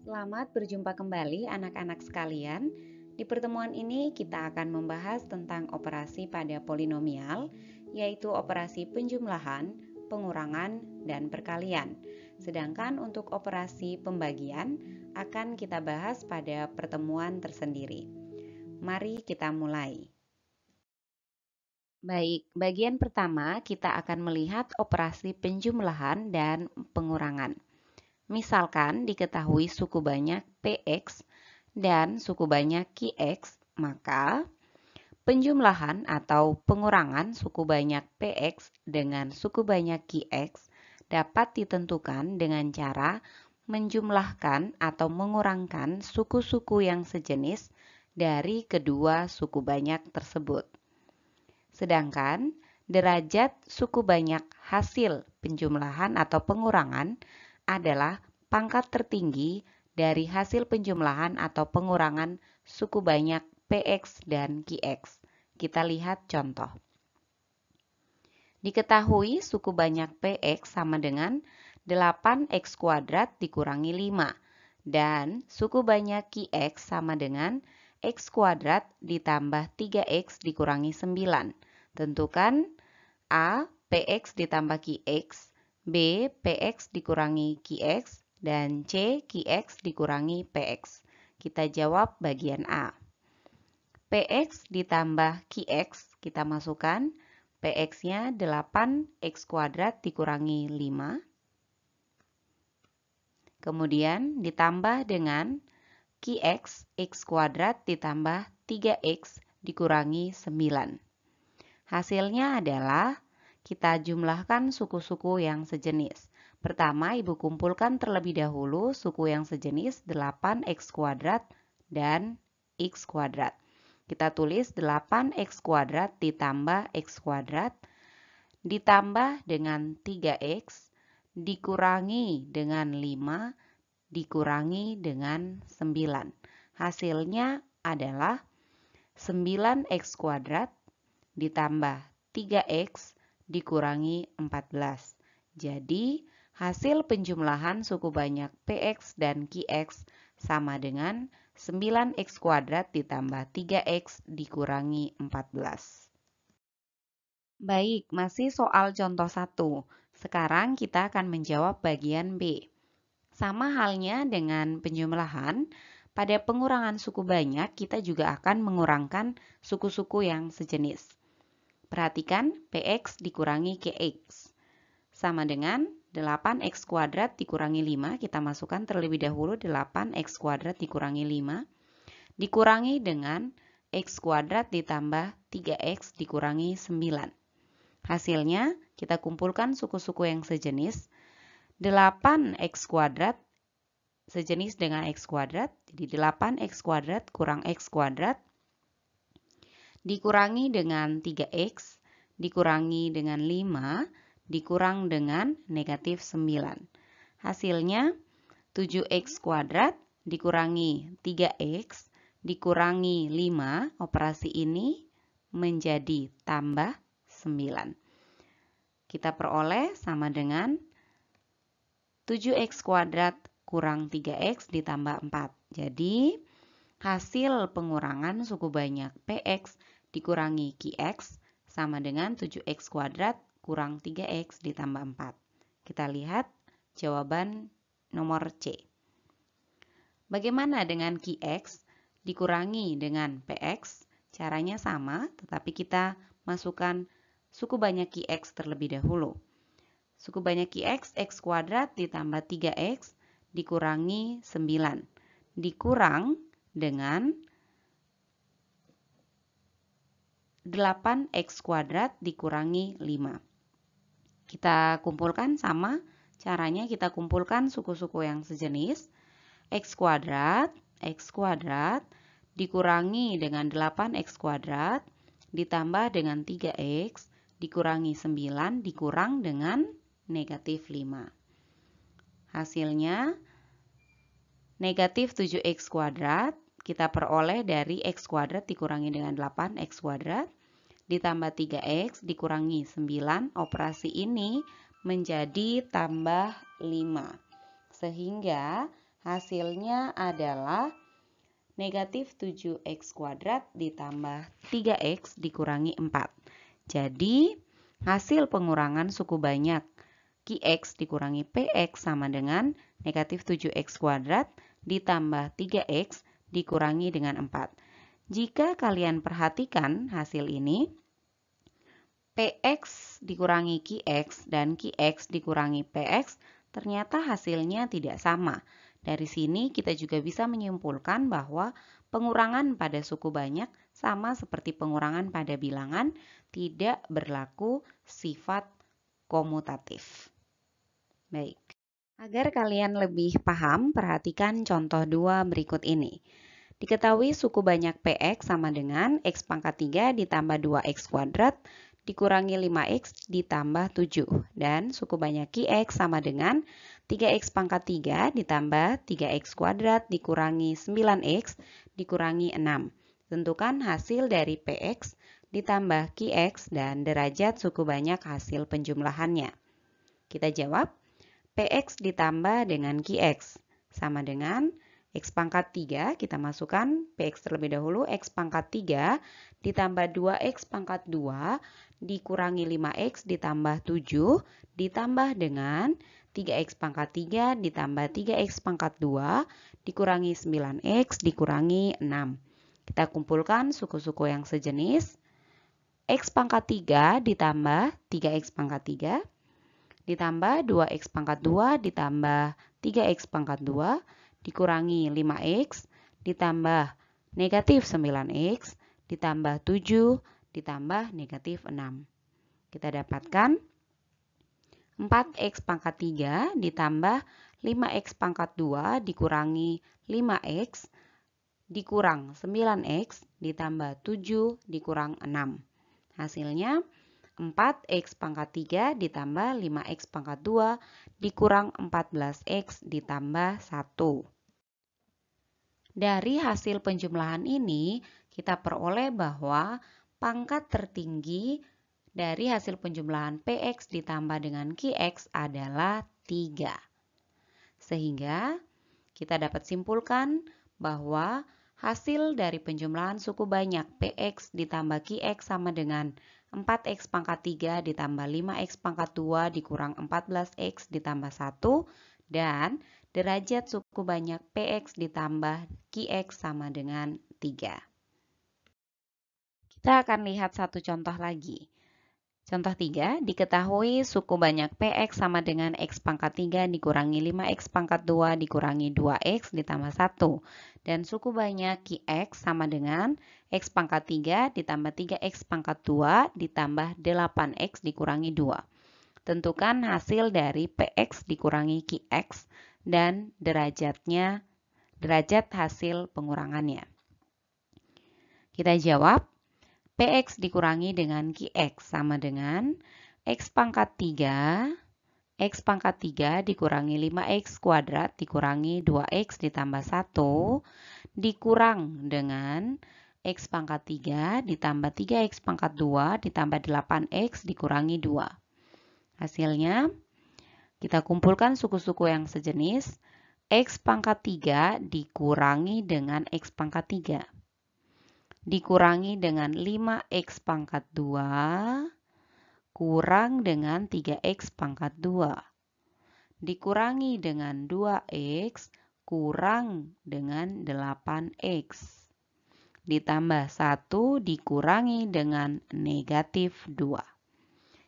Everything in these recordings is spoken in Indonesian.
Selamat berjumpa kembali anak-anak sekalian. Di pertemuan ini kita akan membahas tentang operasi pada polinomial, yaitu operasi penjumlahan, pengurangan, dan perkalian. Sedangkan untuk operasi pembagian akan kita bahas pada pertemuan tersendiri. Mari kita mulai. Baik, bagian pertama kita akan melihat operasi penjumlahan dan pengurangan. Misalkan diketahui suku banyak PX dan suku banyak QX, maka penjumlahan atau pengurangan suku banyak PX dengan suku banyak QX dapat ditentukan dengan cara menjumlahkan atau mengurangkan suku-suku yang sejenis dari kedua suku banyak tersebut. Sedangkan derajat suku banyak hasil penjumlahan atau pengurangan adalah pangkat tertinggi dari hasil penjumlahan atau pengurangan suku banyak PX dan QX. Kita lihat contoh. Diketahui suku banyak PX sama dengan 8x kuadrat dikurangi 5 dan suku banyak QX sama dengan x kuadrat ditambah 3x dikurangi 9. Tentukan A, PX ditambah QX, B, PX dikurangi QX, dan C, QX dikurangi PX. Kita jawab bagian A. PX ditambah QX, kita masukkan PX-nya 8x kuadrat dikurangi 5. Kemudian ditambah dengan QX, x kuadrat ditambah 3x dikurangi 9. Hasilnya adalah kita jumlahkan suku-suku yang sejenis. Pertama, Ibu kumpulkan terlebih dahulu suku yang sejenis 8x kuadrat dan x kuadrat. Kita tulis 8x kuadrat ditambah x kuadrat ditambah dengan 3x dikurangi dengan 5 dikurangi dengan 9. Hasilnya adalah 9x kuadrat ditambah 3x dikurangi 14. Jadi, hasil penjumlahan suku banyak PX dan QX sama dengan 9x kuadrat ditambah 3x dikurangi 14. Baik, masih soal contoh 1. Sekarang kita akan menjawab bagian B. Sama halnya dengan penjumlahan, pada pengurangan suku banyak kita juga akan mengurangkan suku-suku yang sejenis. Perhatikan PX dikurangi QX sama dengan 8x kuadrat dikurangi 5. Kita masukkan terlebih dahulu 8x kuadrat dikurangi 5 dikurangi dengan x kuadrat ditambah 3x dikurangi 9. Hasilnya kita kumpulkan suku-suku yang sejenis. 8x kuadrat sejenis dengan x kuadrat, jadi 8x kuadrat kurang x kuadrat dikurangi dengan 3x, dikurangi dengan 5, dikurang dengan negatif 9. Hasilnya 7x kuadrat dikurangi 3x, dikurangi 5, operasi ini menjadi tambah 9. Kita peroleh sama dengan 7x kuadrat kurang 3x ditambah 4. Jadi, hasil pengurangan suku banyak PX dikurangi QX sama dengan 7x kuadrat kurang 3x ditambah 4. Kita lihat jawaban nomor C. Bagaimana dengan QX dikurangi dengan PX? Caranya sama, tetapi kita masukkan suku banyak QX terlebih dahulu. Suku banyak QX, x kuadrat ditambah 3x dikurangi 9. Dikurang dengan 8x kuadrat dikurangi 5. Kita kumpulkan sama caranya, kita kumpulkan suku-suku yang sejenis. X kuadrat dikurangi dengan 8x kuadrat ditambah dengan 3x dikurangi 9 dikurang dengan negatif 5. Hasilnya negatif 7x kuadrat kita peroleh dari x kuadrat dikurangi dengan 8x kuadrat ditambah 3x dikurangi 9. Operasi ini menjadi tambah 5. Sehingga Hasilnya adalah negatif 7x kuadrat ditambah 3x dikurangi 4. Jadi, hasil pengurangan suku banyak Qx dikurangi Px sama dengan negatif 7x kuadrat ditambah 3x dikurangi dengan 4. Jika kalian perhatikan hasil ini, Px dikurangi Qx dan Qx dikurangi Px ternyata hasilnya tidak sama. Dari sini kita juga bisa menyimpulkan bahwa pengurangan pada suku banyak sama seperti pengurangan pada bilangan, tidak berlaku sifat komutatif. Baik, agar kalian lebih paham, perhatikan contoh 2 berikut ini. Diketahui suku banyak Px sama dengan x pangkat 3 ditambah 2x kuadrat dikurangi 5x ditambah 7. Dan suku banyak Qx sama dengan 3x pangkat 3 ditambah 3x kuadrat dikurangi 9x dikurangi 6. Tentukan hasil dari Px ditambah Qx dan derajat suku banyak hasil penjumlahannya. Kita jawab, Px ditambah dengan Qx sama dengan x pangkat 3, kita masukkan Px terlebih dahulu, x pangkat 3 ditambah 2x pangkat 2 dikurangi 5x ditambah 7 ditambah dengan 3x pangkat 3 ditambah 3x pangkat 2 dikurangi 9x dikurangi 6. Kita kumpulkan suku-suku yang sejenis. X pangkat 3 ditambah 3x pangkat 3 ditambah 2x pangkat 2 ditambah 3x pangkat 2 dikurangi 5x ditambah negatif 9x ditambah 7 ditambah negatif 6. Kita dapatkan 4x pangkat 3 ditambah 5x pangkat 2 dikurangi 5x dikurang 9x ditambah 7 dikurang 6. Hasilnya 4x pangkat 3 ditambah 5x pangkat 2 dikurang 14x ditambah 1. Dari hasil penjumlahan ini, kita peroleh bahwa pangkat tertinggi dari hasil penjumlahan Px ditambah dengan Qx adalah 3. Sehingga kita dapat simpulkan bahwa hasil dari penjumlahan suku banyak Px ditambah Qx sama dengan 4x pangkat 3 ditambah 5x pangkat 2 dikurang 14x ditambah 1 dan derajat suku banyak Px ditambah Qx sama dengan 3. Kita akan lihat satu contoh lagi. Contoh 3, diketahui suku banyak Px sama dengan x pangkat 3 dikurangi 5x pangkat 2 dikurangi 2x ditambah 1. Dan suku banyak Qx sama dengan x pangkat 3 ditambah 3x pangkat 2 ditambah 8x dikurangi 2. Tentukan hasil dari Px dikurangi Qx dan derajat hasil pengurangannya. Kita jawab, Px dikurangi dengan Qx sama dengan x pangkat 3 dikurangi 5x kuadrat dikurangi 2x ditambah 1 dikurang dengan x pangkat 3 ditambah 3x pangkat 2 ditambah 8x dikurangi 2. Hasilnya, kita kumpulkan suku-suku yang sejenis. X pangkat 3 dikurangi dengan x pangkat 3. Dikurangi dengan 5x pangkat 2 kurang dengan 3x pangkat 2. Dikurangi dengan 2x kurang dengan 8x. Ditambah 1 dikurangi dengan negatif 2.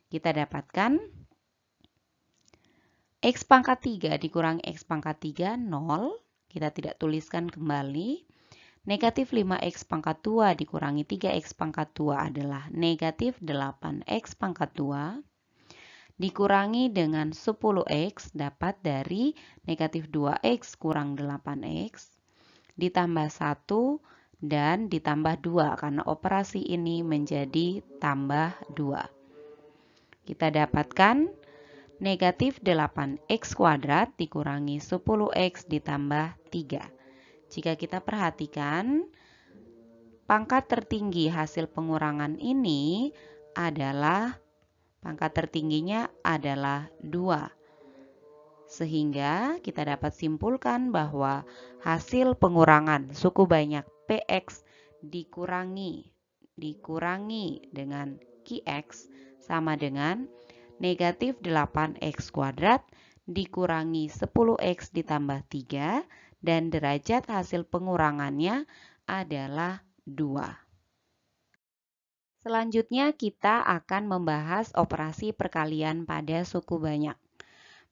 Kita dapatkan x pangkat 3 dikurangi x pangkat 3, 0. Kita tidak tuliskan kembali. Negatif 5x pangkat 2 dikurangi 3x pangkat 2 adalah negatif 8x pangkat 2. Dikurangi dengan 10x dapat dari negatif 2x kurang 8x. Ditambah 1 dan ditambah 2 karena operasi ini menjadi tambah 2. Kita dapatkan negatif 8x kuadrat dikurangi 10x ditambah 3. Jika kita perhatikan, pangkat tertinggi hasil pengurangan ini adalah, pangkat tertingginya adalah 2. Sehingga kita dapat simpulkan bahwa hasil pengurangan suku banyak PX dikurangi dengan QX sama dengan negatif 8X kuadrat dikurangi 10X ditambah 3 dan derajat hasil pengurangannya adalah 2. Selanjutnya kita akan membahas operasi perkalian pada suku banyak.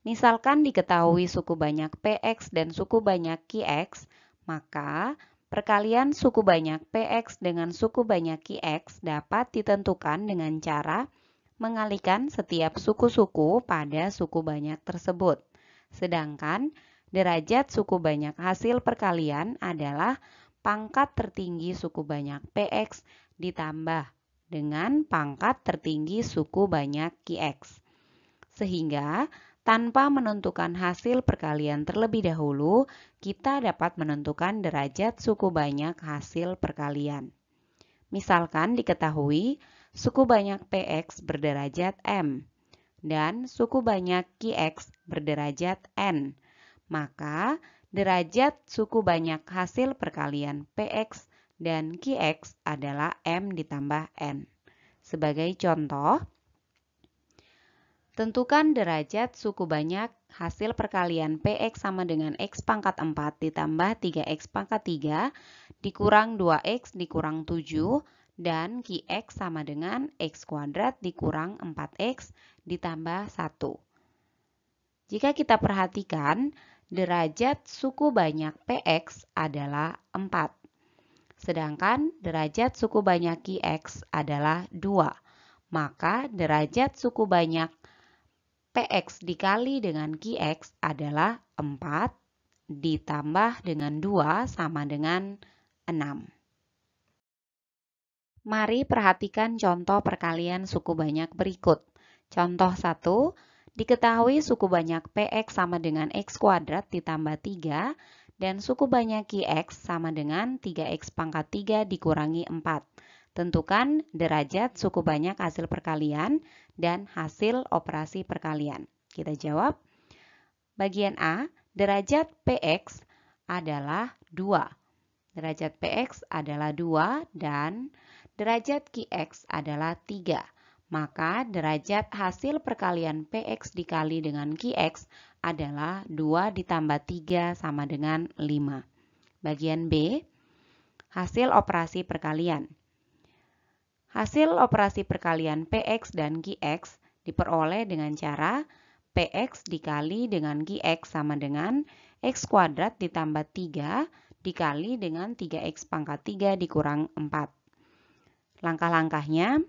Misalkan diketahui suku banyak PX dan suku banyak QX, maka perkalian suku banyak PX dengan suku banyak QX dapat ditentukan dengan cara mengalihkan setiap suku-suku pada suku banyak tersebut. Sedangkan derajat suku banyak hasil perkalian adalah pangkat tertinggi suku banyak PX ditambah dengan pangkat tertinggi suku banyak QX. Sehingga tanpa menentukan hasil perkalian terlebih dahulu, kita dapat menentukan derajat suku banyak hasil perkalian. Misalkan diketahui suku banyak PX berderajat M dan suku banyak QX berderajat N, maka derajat suku banyak hasil perkalian PX dan QX adalah M ditambah N. Sebagai contoh, tentukan derajat suku banyak hasil perkalian PX sama dengan X pangkat 4 ditambah 3X pangkat 3 dikurang 2X dikurang 7 dan QX sama dengan X kuadrat dikurang 4X ditambah 1. Jika kita perhatikan, derajat suku banyak PX adalah 4. Sedangkan derajat suku banyak QX adalah 2. Maka derajat suku banyak PX dikali dengan QX adalah 4 ditambah dengan 2 sama dengan 6. Mari perhatikan contoh perkalian suku banyak berikut. Contoh 1, diketahui suku banyak PX sama dengan X kuadrat ditambah 3 dan suku banyak QX sama dengan 3X pangkat 3 dikurangi 4. Tentukan derajat suku banyak hasil perkalian dan hasil operasi perkalian. Kita jawab. Bagian A, derajat PX adalah 2. Derajat PX adalah 2 dan derajat QX adalah 3. Maka derajat hasil perkalian PX dikali dengan QX adalah 2 ditambah 3 sama dengan 5. Bagian B, hasil operasi perkalian. Hasil operasi perkalian PX dan QX diperoleh dengan cara PX dikali dengan QX sama dengan X kuadrat ditambah 3 dikali dengan 3X pangkat 3 dikurang 4. Langkah-langkahnya,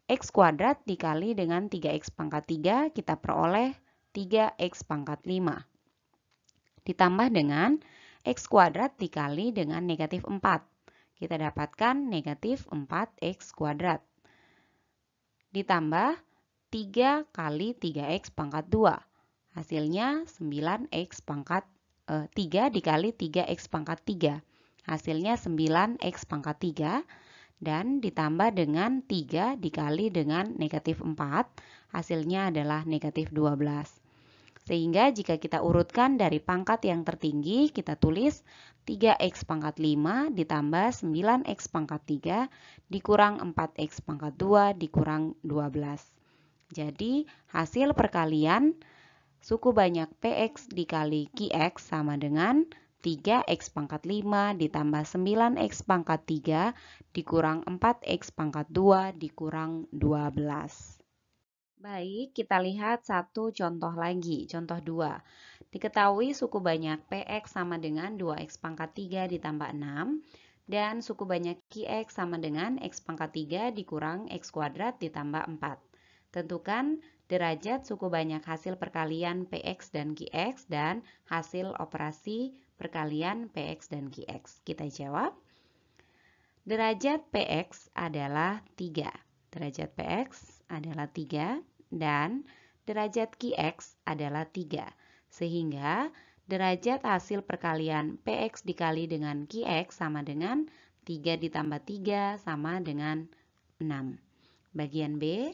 X kuadrat dikali dengan 3X pangkat 3 kita peroleh 3X pangkat 5. Ditambah dengan X kuadrat dikali dengan negatif 4. Kita dapatkan negatif 4X kuadrat. Ditambah 3 kali 3X pangkat 2. Hasilnya 9X pangkat 3 dikali 3X pangkat 3. Hasilnya 9X pangkat 3. Dan ditambah dengan 3 dikali dengan negatif 4. Hasilnya adalah negatif 12. Sehingga jika kita urutkan dari pangkat yang tertinggi, kita tulis 3X pangkat 5 ditambah 9X pangkat 3 dikurang 4X pangkat 2 dikurang 12. Jadi hasil perkalian suku banyak PX dikali QX sama dengan 3X pangkat 5 ditambah 9X pangkat 3 dikurang 4X pangkat 2 dikurang 12. Baik, kita lihat satu contoh lagi. Contoh 2. Diketahui suku banyak PX sama dengan 2X pangkat 3 ditambah 6 dan suku banyak QX sama dengan X pangkat 3 dikurang X kuadrat ditambah 4. Tentukan derajat suku banyak hasil perkalian PX dan QX dan hasil operasi perkalian PX dan QX. Kita jawab. Derajat PX adalah 3. Derajat PX adalah 3 dan derajat QX adalah 3. Sehingga derajat hasil perkalian PX dikali dengan QX sama dengan 3 ditambah 3 sama dengan 6. Bagian B,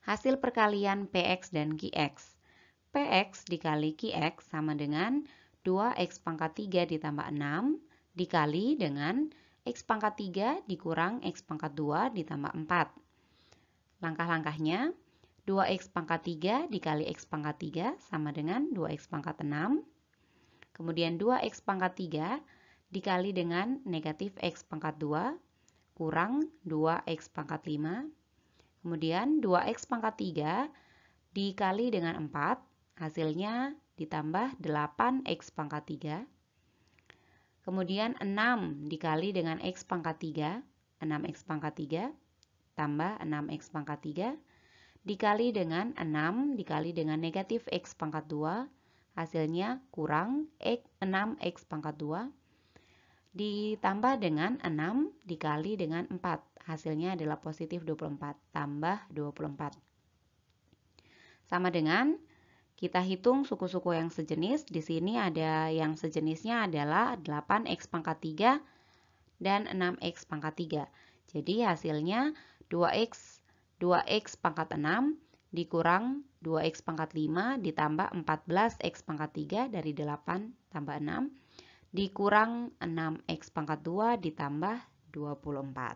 hasil perkalian PX dan QX. PX dikali QX sama dengan 2X pangkat 3 ditambah 6 dikali dengan X pangkat 3 dikurang X pangkat 2 ditambah 4. Langkah-langkahnya, 2X pangkat 3 dikali X pangkat 3 sama dengan 2X pangkat 6. Kemudian 2X pangkat 3 dikali dengan negatif X pangkat 2 kurang 2X pangkat 5. Kemudian 2X pangkat 3 dikali dengan 4, hasilnya ditambah 8X pangkat 3. Kemudian 6 dikali dengan X pangkat 3, 6X pangkat 3, tambah 6X pangkat 3, dikali dengan 6 dikali dengan negatif X pangkat 2, hasilnya kurang 6X pangkat 2, ditambah dengan 6 dikali dengan 4, hasilnya adalah positif 24, tambah 24. Sama dengan kita hitung suku-suku yang sejenis. Di sini ada yang sejenisnya adalah 8X pangkat 3 dan 6X pangkat 3. Jadi hasilnya 2X pangkat 6 dikurang 2X pangkat 5 ditambah 14X pangkat 3 dari 8 tambah 6 dikurang 6X pangkat 2 ditambah 24.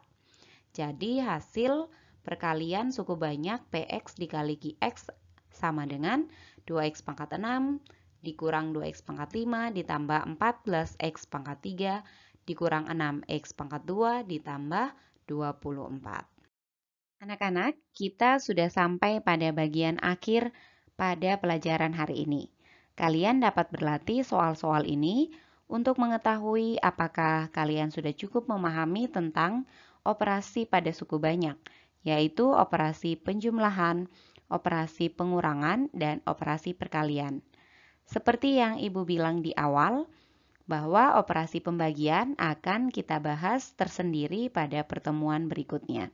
Jadi hasil perkalian suku banyak PX dikali QX sama dengan 2X pangkat 6 dikurang 2X pangkat 5 ditambah 14X pangkat 3 dikurang 6X pangkat 2 ditambah 24. Anak-anak, kita sudah sampai pada bagian akhir pada pelajaran hari ini. Kalian dapat berlatih soal-soal ini untuk mengetahui apakah kalian sudah cukup memahami tentang operasi pada suku banyak, yaitu operasi penjumlahan, operasi pengurangan, dan operasi perkalian. Seperti yang Ibu bilang di awal, bahwa operasi pembagian akan kita bahas tersendiri pada pertemuan berikutnya.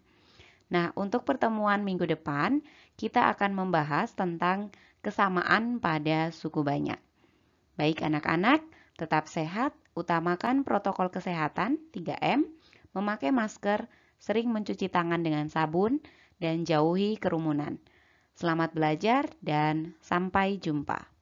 Nah, untuk pertemuan minggu depan, kita akan membahas tentang kesamaan pada suku banyak. Baik anak-anak, tetap sehat, utamakan protokol kesehatan 3M, memakai masker, sering mencuci tangan dengan sabun, dan jauhi kerumunan. Selamat belajar dan sampai jumpa.